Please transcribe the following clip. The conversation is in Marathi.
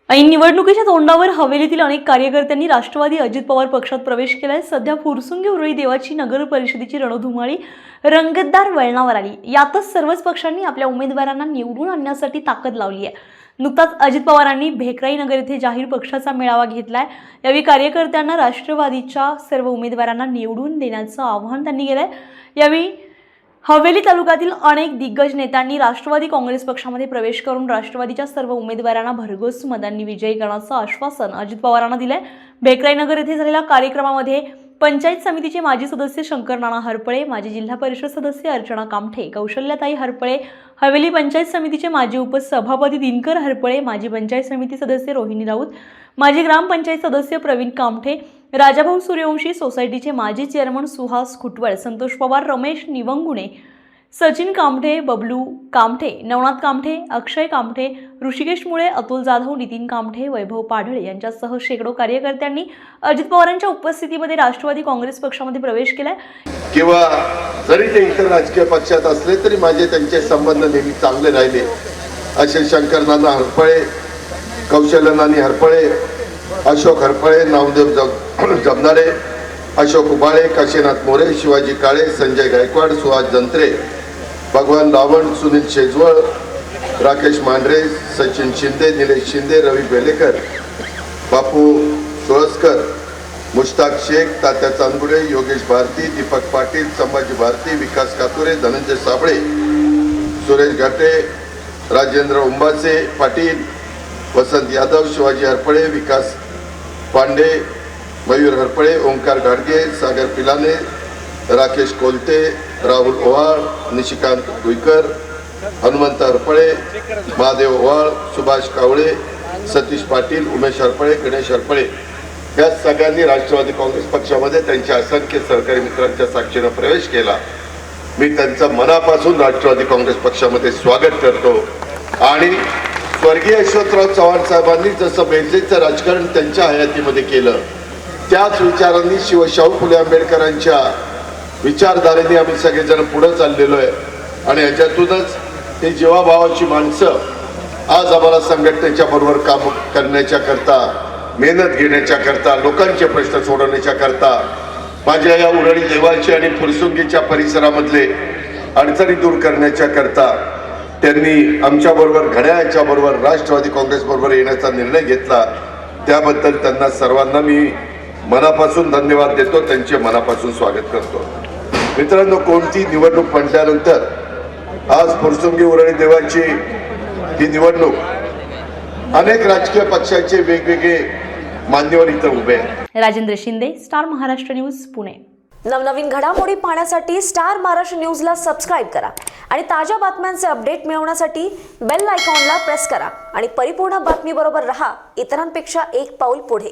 ऐन निवडणुकीच्या तोंडावर हवेलीतील अनेक कार्यकर्त्यांनी राष्ट्रवादी अजित पवार पक्षात प्रवेश केलाय। सध्या फुरसुंगी उरळी देवाची नगर परिषदेची रणधुमाळी रंगतदार वळणावर आली। यातच सर्वच पक्षांनी आपल्या उमेदवारांना निवडून आणण्यासाठी ताकद लावली आहे। नुकताच अजित पवारांनी भेकराई नगर येथे जाहीर पक्षाचा मेळावा घेतलाय। यावेळी कार्यकर्त्यांना राष्ट्रवादीच्या सर्व उमेदवारांना निवडून देण्याचं आवाहन त्यांनी केलंय। यावेळी हवेली तालुक्यातील अनेक दिग्गज नेत्यांनी राष्ट्रवादी काँग्रेस पक्षामध्ये प्रवेश करून राष्ट्रवादीच्या सर्व उमेदवारांना भरघोस मतांनी विजयी करण्याचं आश्वासन अजित पवारांना दिलंय। भेकराई नगर येथे झालेल्या कार्यक्रमामध्ये पंचायत समितीचे माजी सदस्य शंकर नाना हरपळे, माजी जिल्हा परिषद सदस्य अर्चना कामठे, कौशल्याताई हरपळे, हवेली पंचायत समितीचे माजी उपसभापती दिनकर हरपळे, माजी पंचायत समिती सदस्य रोहिणी राऊत, माजी ग्रामपंचायत सदस्य प्रवीण कामठे, राजाभाऊ सूर्यवंशी, सोसायटीचे माजी चेअरमन सुहास खुटवळ, संतोष पवार, रमेश निवंगुणे, सचिन कामठे, बबलू कामठे, नवनाथ कामठे, अक्षय कामठे, ऋषिकेश मुळे, अतुल जाधव, नितीन कामठे, वैभव पाढळे यांच्यासह शेकडो कार्यकर्त्यांनी अजित पवारांच्या उपस्थितीमध्ये राष्ट्रवादी काँग्रेस पक्षामध्ये प्रवेश केलाय। किंवा जरी ते इतर राजकीय पक्षात असले तरी माझे त्यांचे संबंध नेहमी चांगले राहिले असे शंकर नाना हरपळे, कौशल्य नानी हरपळे, अशोक हरपळे, नामदेव जमनारे, अशोक उबाळे, काशीनाथ मोरे, शिवाजी काळे, संजय गायकवाड, सुहास जंत्रे, भगवान रावण, सुनील शेजवळ, राकेश मांढरे, सचिन शिंदे, निलेश शिंदे, रवी बेलेकर, बापू सोळसकर, मुश्ताक शेख, तात्या चांदगुडे, योगेश भारती, दीपक पाटील, संभाजी भारती, विकास कातुरे, धनंजय साबळे, सुरेश घाटे, राजेंद्र उंबासे पाटील, वसंत यादव, शिवाजी हरपळे, विकास पांडे, मयूर हरपळे, ओंकार गाडगे, सागर पिलाने, राकेश कोलते, राहुल ओवाळ, निशिकांत गुईकर, हनुमंत हरपळे, महादेव ओवाळ, सुभाष कावळे, सतीश पाटील, उमेश हरपळे, गणेश हरपळे या सगळ्यांनी राष्ट्रवादी काँग्रेस पक्षामध्ये त्यांच्या असंख्य सहकारी मित्रांच्या साक्षीने प्रवेश केला। मी त्यांचं मनापासून राष्ट्रवादी काँग्रेस पक्षामध्ये स्वागत करतो। आणि स्वर्गीय यशवंतराव चव्हाण साहेबांनी जसं बेंजेचं राजकारण त्यांच्या हयातीमध्ये केलं, त्याच विचारांनी शाहू फुले आंबेडकरांच्या विचारधारेने आम्ही सगळेजण पुढे चाललेलो आहे। आणि याच्यातूनच हे जीवाभावाची माणसं आज आम्हाला संघटनेच्या बरोबर काम करण्याच्या करता, मेहनत घेण्याच्या करता, लोकांचे प्रश्न सोडवण्याच्या करता, माझ्या या उरळी देवाची आणि फुरसुंगीच्या परिसरामधले अडचणी दूर करण्याच्या करता त्यांनी आमच्याबरोबर घड्याळाच्या बरोबर राष्ट्रवादी काँग्रेस बरोबर येण्याचा निर्णय घेतला। त्याबद्दल त्यांना सर्वांना मी मनापासून धन्यवाद देतो, त्यांचे मनापासून स्वागत करतो। मित्रांनो, कोणती निवडणूक म्हटल्यानंतर आज फुरसुंगी उरळी देवाची ही निवडणूक, अनेक राजकीय पक्षाचे वेगवेगळे मान्यवर इथं उभे आहेत। Rajendra Shinde, star Maharashtra news, Pune. नवनवीन घडामोडी पाहण्यासाठी स्टार महाराष्ट्र न्यूजला सबस्क्राईब करा आणि ताज्या बातम्यांचे अपडेट मिळवण्यासाठी बेल आयकॉनला प्रेस करा आणि परिपूर्ण बातमीबरोबर रहा, इतरांपेक्षा एक पाऊल पुढे।